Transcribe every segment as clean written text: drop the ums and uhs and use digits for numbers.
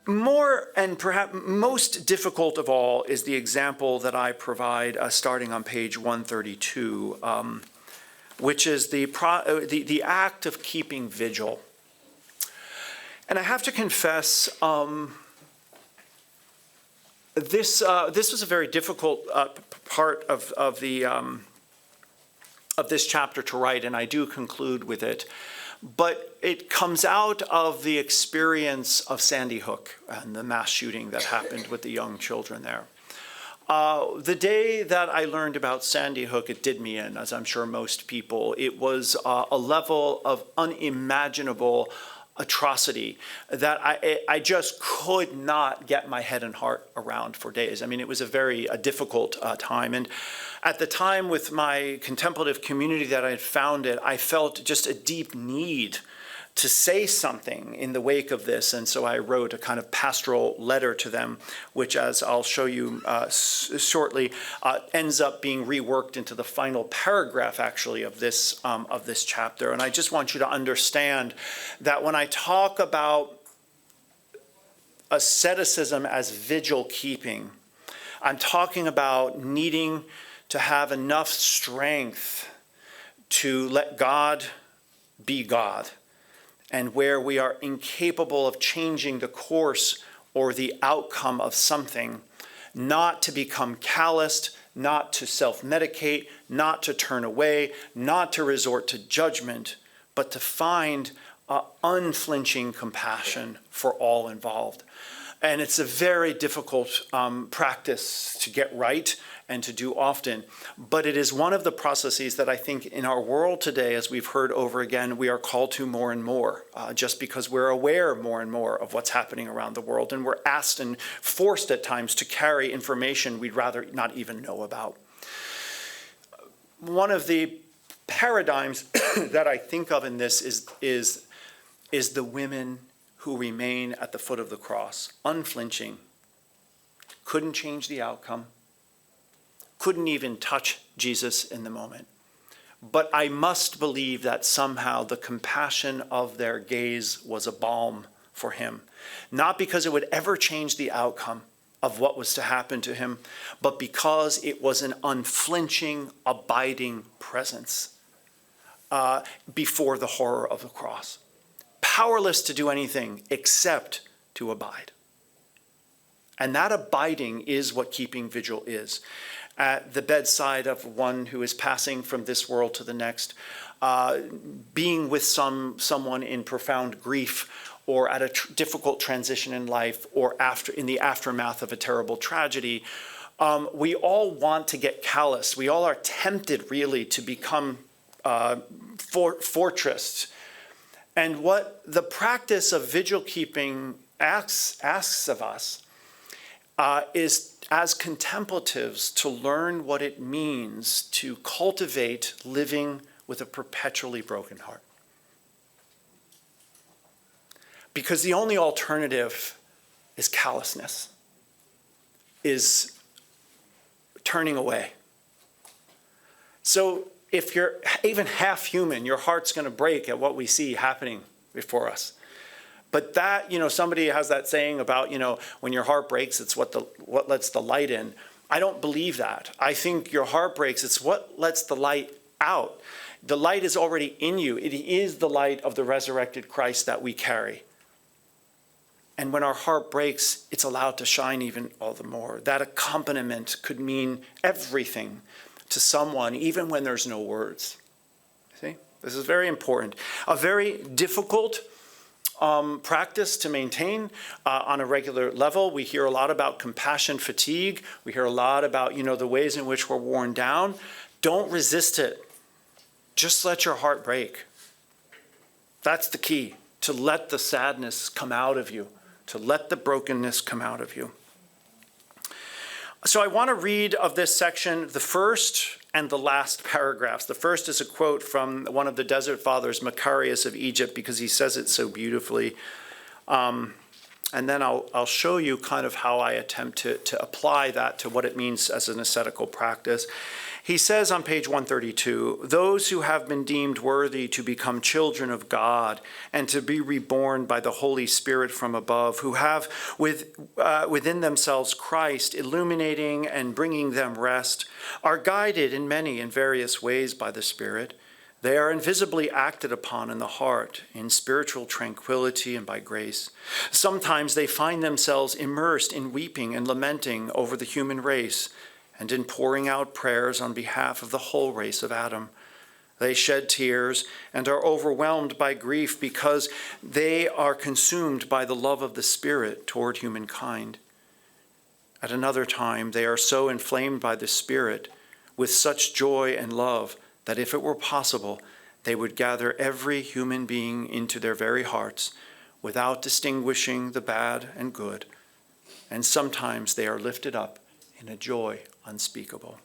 More and perhaps most difficult of all is the example that I provide starting on page 132, which is the act of keeping vigil. And I have to confess, this was a very difficult part of this chapter to write, and I do conclude with it. But it comes out of the experience of Sandy Hook and the mass shooting that happened with the young children there. The day that I learned about Sandy Hook, it did me in, as I'm sure most people. It was a level of unimaginable atrocity that I just could not get my head and heart around for days. I mean, it was a very difficult time. And at the time, with my contemplative community that I had founded, I felt just a deep need to say something in the wake of this. And so I wrote a kind of pastoral letter to them, which, as I'll show you shortly, ends up being reworked into the final paragraph, actually, of this chapter. And I just want you to understand that when I talk about asceticism as vigil keeping, I'm talking about needing to have enough strength to let God be God, and where we are incapable of changing the course or the outcome of something, not to become calloused, not to self-medicate, not to turn away, not to resort to judgment, but to find unflinching compassion for all involved. And it's a very difficult practice to get right and to do often. But it is one of the processes that I think in our world today, as we've heard over again, we are called to more and more, just because we're aware more and more of what's happening around the world. And we're asked and forced at times to carry information we'd rather not even know about. One of the paradigms that I think of in this is the women who remain at the foot of the cross, unflinching, couldn't change the outcome, couldn't even touch Jesus in the moment. But I must believe that somehow the compassion of their gaze was a balm for him, not because it would ever change the outcome of what was to happen to him, but because it was an unflinching, abiding presence before the horror of the cross. Powerless to do anything except to abide. And that abiding is what keeping vigil is. At the bedside of one who is passing from this world to the next, being with someone in profound grief, or at a difficult transition in life, or in the aftermath of a terrible tragedy, we all want to get callous. We all are tempted, really, to become fortressed. And what the practice of vigil keeping asks of us is, as contemplatives, to learn what it means to cultivate living with a perpetually broken heart. Because the only alternative is callousness, is turning away. So if you're even half human, your heart's going to break at what we see happening before us. But that, somebody has that saying about, when your heart breaks, it's what lets the light in. I don't believe that. I think your heart breaks, it's what lets the light out. The light is already in you. It is the light of the resurrected Christ that we carry. And when our heart breaks, it's allowed to shine even all the more. That accompaniment could mean everything to someone, even when there's no words. See? This is very important. A very difficult practice to maintain on a regular level. We hear a lot about compassion fatigue. We hear a lot about, the ways in which we're worn down. Don't resist it. Just let your heart break. That's the key, to let the sadness come out of you, to let the brokenness come out of you. So I want to read of this section the first and the last paragraphs. The first is a quote from one of the Desert Fathers, Macarius of Egypt, because he says it so beautifully. And then I'll show you kind of how I attempt to apply that to what it means as an ascetical practice. He says on page 132, those who have been deemed worthy to become children of God and to be reborn by the Holy Spirit from above, who have within themselves Christ illuminating and bringing them rest, are guided in many and various ways by the Spirit. They are invisibly acted upon in the heart, in spiritual tranquility and by grace. Sometimes they find themselves immersed in weeping and lamenting over the human race, and in pouring out prayers on behalf of the whole race of Adam. They shed tears and are overwhelmed by grief because they are consumed by the love of the Spirit toward humankind. At another time, they are so inflamed by the Spirit with such joy and love that if it were possible, they would gather every human being into their very hearts without distinguishing the bad and good. And sometimes they are lifted up in a joy unspeakable.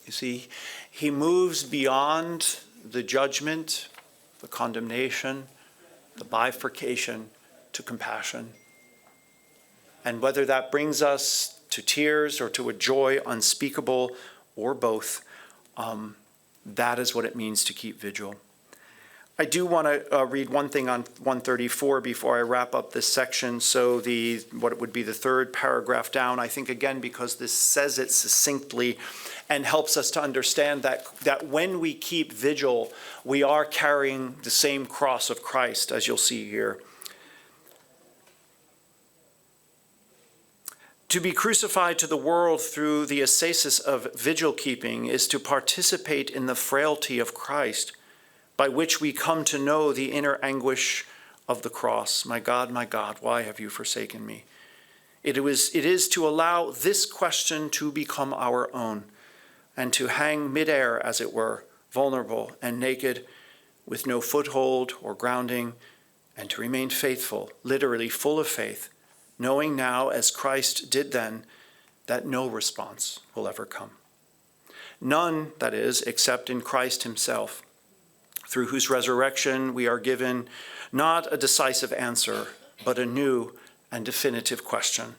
You see, he moves beyond the judgment, the condemnation, the bifurcation to compassion. And whether that brings us to tears or to a joy unspeakable or both, that is what it means to keep vigil. I do want to read one thing on 134 before I wrap up this section. So what would be the third paragraph down, I think again because this says it succinctly and helps us to understand that when we keep vigil, we are carrying the same cross of Christ, as you'll see here. To be crucified to the world through the ascesis of vigil keeping is to participate in the frailty of Christ, by which we come to know the inner anguish of the cross. My God, why have you forsaken me? It is to allow this question to become our own and to hang midair, as it were, vulnerable and naked, with no foothold or grounding, and to remain faithful, literally full of faith, knowing now, as Christ did then, that no response will ever come. None, that is, except in Christ himself, through whose resurrection we are given not a decisive answer, but a new and definitive question.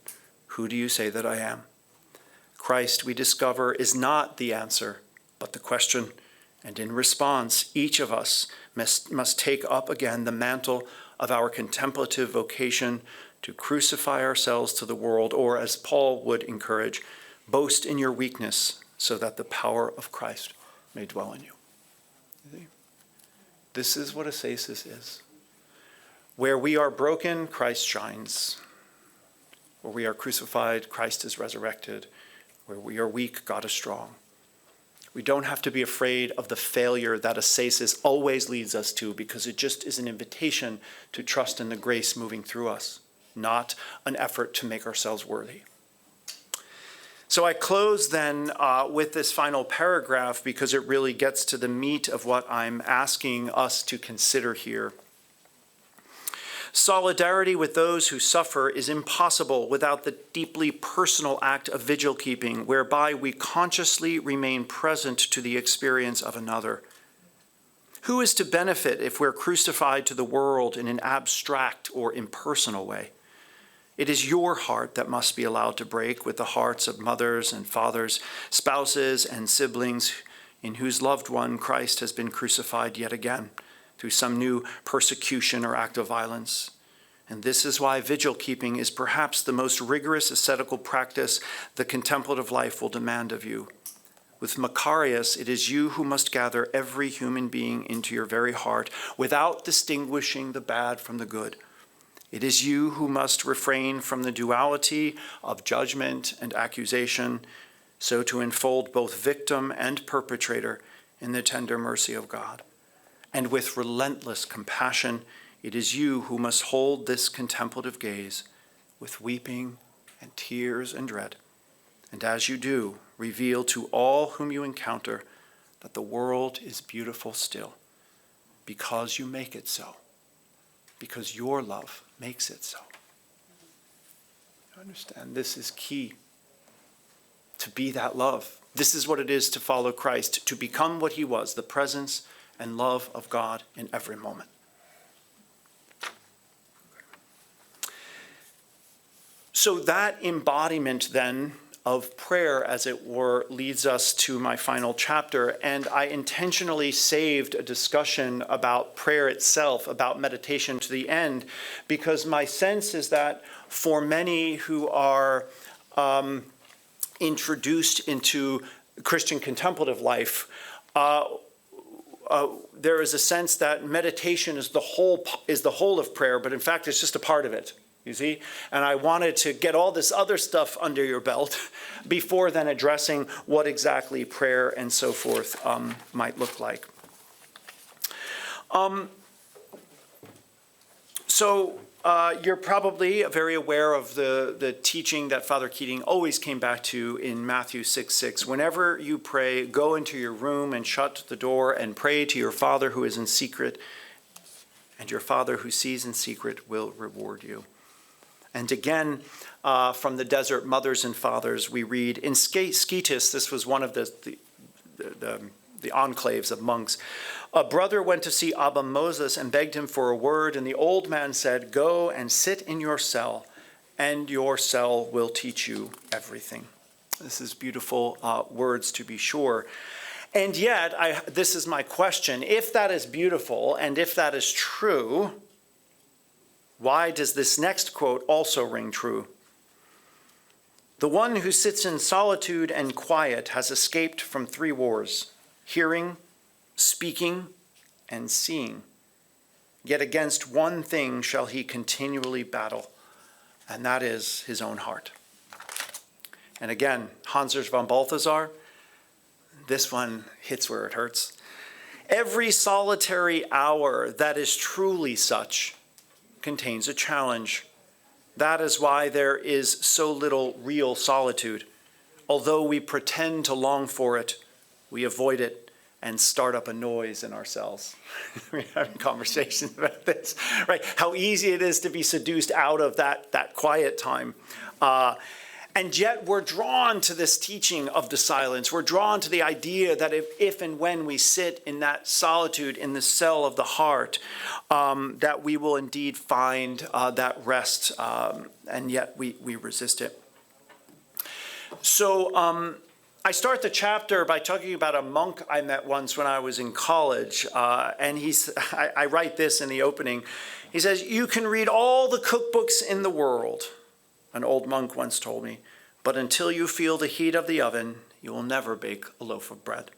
Who do you say that I am? Christ, we discover, is not the answer, but the question. And in response, each of us must take up again the mantle of our contemplative vocation to crucify ourselves to the world, or as Paul would encourage, boast in your weakness so that the power of Christ may dwell in you. This is what ascesis is. Where we are broken, Christ shines. Where we are crucified, Christ is resurrected. Where we are weak, God is strong. We don't have to be afraid of the failure that ascesis always leads us to, because it just is an invitation to trust in the grace moving through us, not an effort to make ourselves worthy. So I close then with this final paragraph because it really gets to the meat of what I'm asking us to consider here. Solidarity with those who suffer is impossible without the deeply personal act of vigil keeping, whereby we consciously remain present to the experience of another. Who is to benefit if we're crucified to the world in an abstract or impersonal way? It is your heart that must be allowed to break with the hearts of mothers and fathers, spouses and siblings in whose loved one Christ has been crucified yet again through some new persecution or act of violence. And this is why vigil keeping is perhaps the most rigorous ascetical practice the contemplative life will demand of you. With Macarius, it is you who must gather every human being into your very heart without distinguishing the bad from the good. It is you who must refrain from the duality of judgment and accusation, so to enfold both victim and perpetrator in the tender mercy of God. And with relentless compassion, it is you who must hold this contemplative gaze with weeping and tears and dread. And as you do, reveal to all whom you encounter that the world is beautiful still, because you make it so, because your love makes it so. You understand? This is key. To be that love. This is what it is to follow Christ, to become what he was, the presence and love of God in every moment. So that embodiment then of prayer, as it were, leads us to my final chapter. And I intentionally saved a discussion about prayer itself, about meditation, to the end, because my sense is that for many who are introduced into Christian contemplative life, there is a sense that meditation is the whole of prayer, but in fact it's just a part of it. You see? And I wanted to get all this other stuff under your belt before then addressing what exactly prayer and so forth might look like. You're probably very aware of the teaching that Father Keating always came back to in Matthew 6:6. Whenever you pray, go into your room and shut the door and pray to your Father who is in secret, and your Father who sees in secret will reward you. And again, from the Desert Mothers and Fathers, we read, in Scetis, this was one of the enclaves of monks, a brother went to see Abba Moses and begged him for a word, and the old man said, go and sit in your cell, and your cell will teach you everything. This is beautiful words, to be sure. And yet, this is my question. If that is beautiful, and if that is true, why does this next quote also ring true? The one who sits in solitude and quiet has escaped from 3 wars, hearing, speaking, and seeing. Yet against one thing shall he continually battle, and that is his own heart. And again, Hans von Balthasar, this one hits where it hurts. Every solitary hour that is truly such contains a challenge. That is why there is so little real solitude. Although we pretend to long for it, we avoid it and start up a noise in ourselves. We're having conversations about this, right? How easy it is to be seduced out of that quiet time. And yet we're drawn to this teaching of the silence. We're drawn to the idea that if and when we sit in that solitude, in the cell of the heart, that we will indeed find that rest, and yet we resist it. So I start the chapter by talking about a monk I met once when I was in college, and I write this in the opening. He says, you can read all the cookbooks in the world, an old monk once told me, but until you feel the heat of the oven, you will never bake a loaf of bread.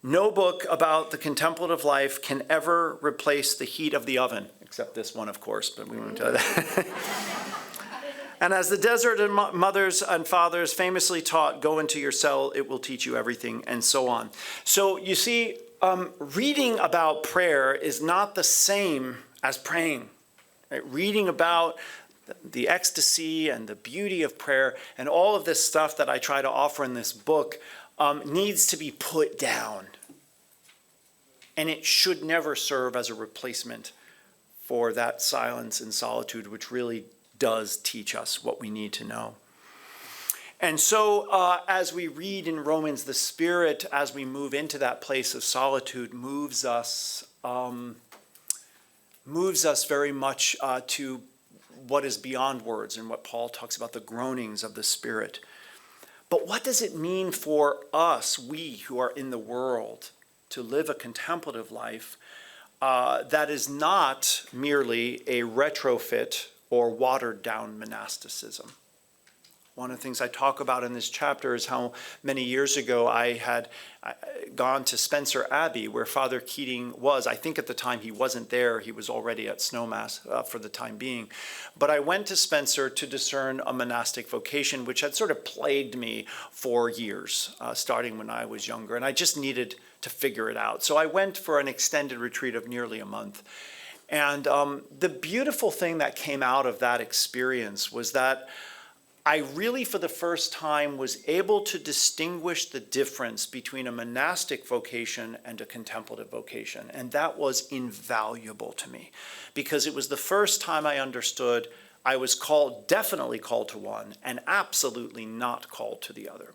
No book about the contemplative life can ever replace the heat of the oven, except this one, of course, but we won't do that. And as the Desert Mothers and Fathers famously taught, go into your cell, it will teach you everything, and so on. So you see, reading about prayer is not the same as praying. Right? Reading about the ecstasy and the beauty of prayer and all of this stuff that I try to offer in this book needs to be put down. And it should never serve as a replacement for that silence and solitude, which really does teach us what we need to know. And so as we read in Romans, the Spirit, as we move into that place of solitude, moves us very much to what is beyond words, and what Paul talks about, the groanings of the Spirit. But what does it mean for us, we who are in the world, to live a contemplative life that is not merely a retrofit or watered down monasticism? One of the things I talk about in this chapter is how many years ago I had gone to Spencer Abbey, where Father Keating was. I think at the time he wasn't there. He was already at Snowmass for the time being. But I went to Spencer to discern a monastic vocation, which had sort of plagued me for years, starting when I was younger. And I just needed to figure it out. So I went for an extended retreat of nearly a month. And the beautiful thing that came out of that experience was that I really, for the first time, was able to distinguish the difference between a monastic vocation and a contemplative vocation. And that was invaluable to me, because it was the first time I understood I was definitely called to one, and absolutely not called to the other.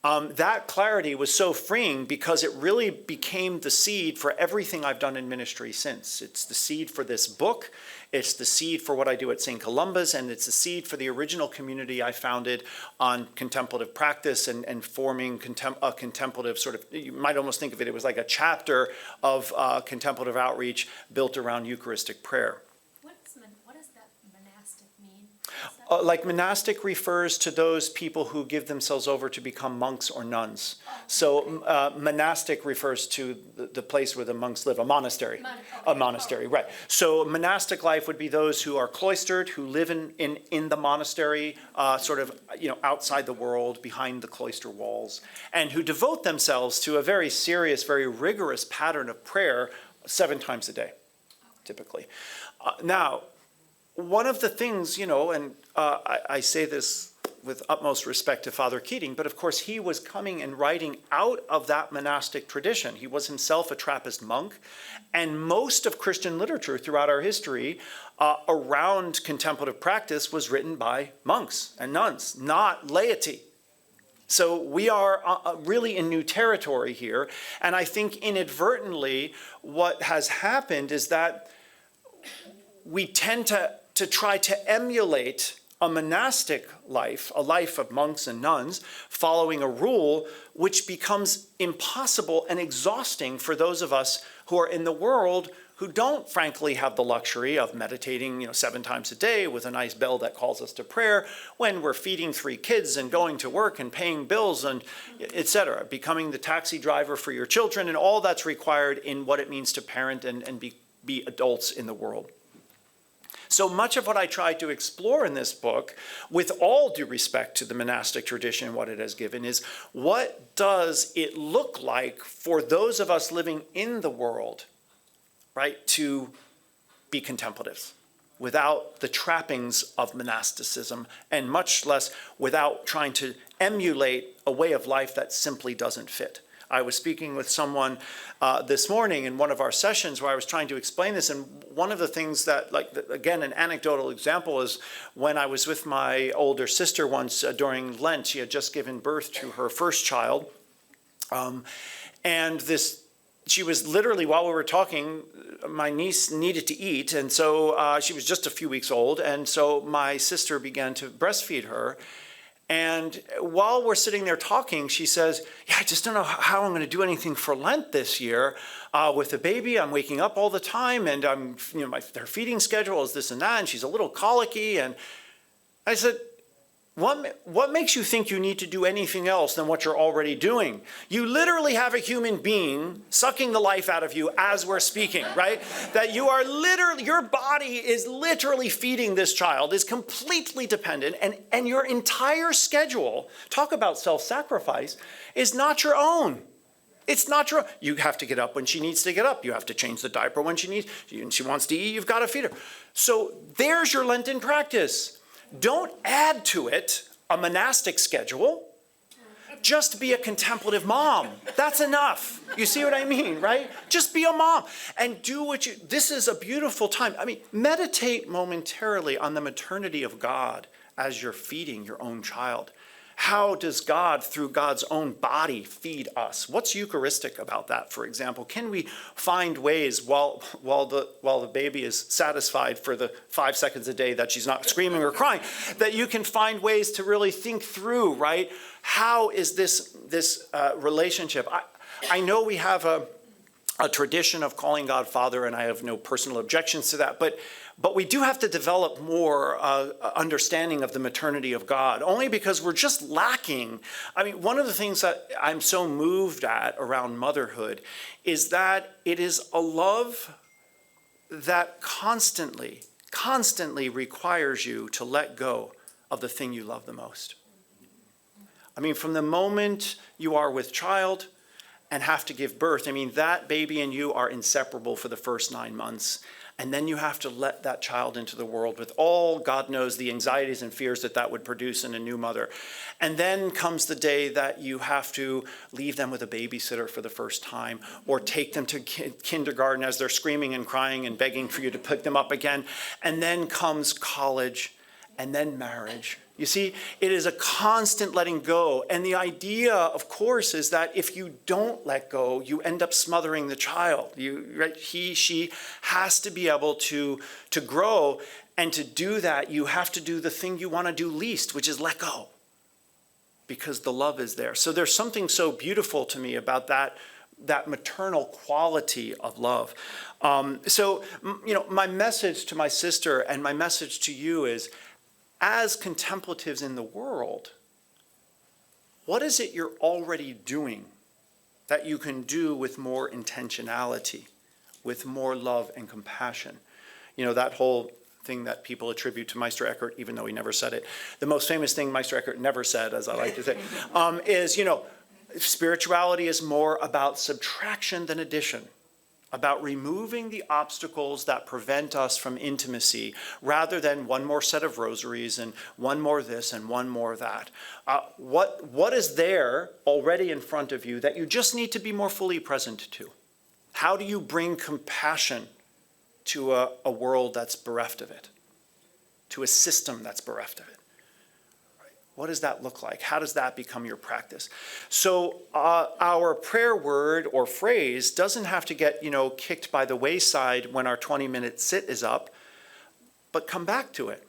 that clarity was so freeing because it really became the seed for everything I've done in ministry since. It's the seed for this book, it's the seed for what I do at St. Columba's, and it's the seed for the original community I founded on contemplative practice and forming a contemplative sort of, you might almost think of it, it was like a chapter of contemplative outreach built around Eucharistic prayer. What does that monastic mean? Like monastic refers to those people who give themselves over to become monks or nuns. So monastic refers to the place where the monks live, a monastery. A monastery, right. So monastic life would be those who are cloistered, who live in the monastery, sort of, outside the world, behind the cloister walls, and who devote themselves to a very serious, very rigorous pattern of prayer 7 times a day, typically. Now, one of the things, and I say this with utmost respect to Father Keating, but of course he was coming and writing out of that monastic tradition. He was himself a Trappist monk, and most of Christian literature throughout our history around contemplative practice was written by monks and nuns, not laity. So we are really in new territory here, and I think inadvertently what has happened is that we tend to try to emulate a monastic life, a life of monks and nuns, following a rule which becomes impossible and exhausting for those of us who are in the world who don't frankly have the luxury of meditating 7 times a day with a nice bell that calls us to prayer when we're feeding 3 kids and going to work and paying bills and etc., becoming the taxi driver for your children and all that's required in what it means to parent and be adults in the world. So much of what I tried to explore in this book, with all due respect to the monastic tradition and what it has given, is what does it look like for those of us living in the world, right, to be contemplatives without the trappings of monasticism and much less without trying to emulate a way of life that simply doesn't fit. I was speaking with someone this morning in one of our sessions where I was trying to explain this, and one of the things that, again, an anecdotal example is when I was with my older sister once during Lent. She had just given birth to her first child, and she was literally, while we were talking, my niece needed to eat, and so she was just a few weeks old, and so my sister began to breastfeed her. And while we're sitting there talking, she says, I just don't know how I'm going to do anything for Lent this year with the baby. I'm waking up all the time, and her feeding schedule is this and that, and she's a little colicky. And I said, what makes you think you need to do anything else than what you're already doing? You literally have a human being sucking the life out of you as we're speaking, right? That you are literally, your body is literally feeding this child, is completely dependent, and your entire schedule, talk about self-sacrifice, is not your own. It's not your own. You have to get up when she needs to get up. You have to change the diaper when she needs, and she wants to eat, you've got to feed her. So there's your Lenten practice. Don't add to it a monastic schedule. Just be a contemplative mom. That's enough. You see what I mean, right? Just be a mom and do this is a beautiful time. Meditate momentarily on the maternity of God as you're feeding your own child. How does God, through God's own body, feed us? What's Eucharistic about that, for example? Can we find ways while the baby is satisfied for the 5 seconds a day that she's not screaming or crying, that you can find ways to really think through, right? How is this relationship? I know we have a tradition of calling God Father, and I have no personal objections to that, but we do have to develop more understanding of the maternity of God, only because we're just lacking. One of the things that I'm so moved at around motherhood is that it is a love that constantly requires you to let go of the thing you love the most. From the moment you are with child and have to give birth, that baby and you are inseparable for the first 9 months. And then you have to let that child into the world with all, God knows, the anxieties and fears that would produce in a new mother. And then comes the day that you have to leave them with a babysitter for the first time, or take them to kindergarten as they're screaming and crying and begging for you to pick them up again. And then comes college, and then marriage, You see, it is a constant letting go. And the idea, of course, is that if you don't let go, you end up smothering the child. He, she has to be able to grow. And to do that, you have to do the thing you want to do least, which is let go. Because the love is there. So there's something so beautiful to me about that maternal quality of love. So, my message to my sister and my message to you is, as contemplatives in the world, what is it you're already doing that you can do with more intentionality, with more love and compassion? That whole thing that people attribute to Meister Eckhart, even though he never said it. The most famous thing Meister Eckhart never said, as I like to say, is, spirituality is more about subtraction than addition, about removing the obstacles that prevent us from intimacy, rather than one more set of rosaries and one more this and one more that. What is there already in front of you that you just need to be more fully present to? How do you bring compassion to a world that's bereft of it, to a system that's bereft of it? What does that look like? How does that become your practice? So our prayer word or phrase doesn't have to get, kicked by the wayside when our 20-minute sit is up, but come back to it.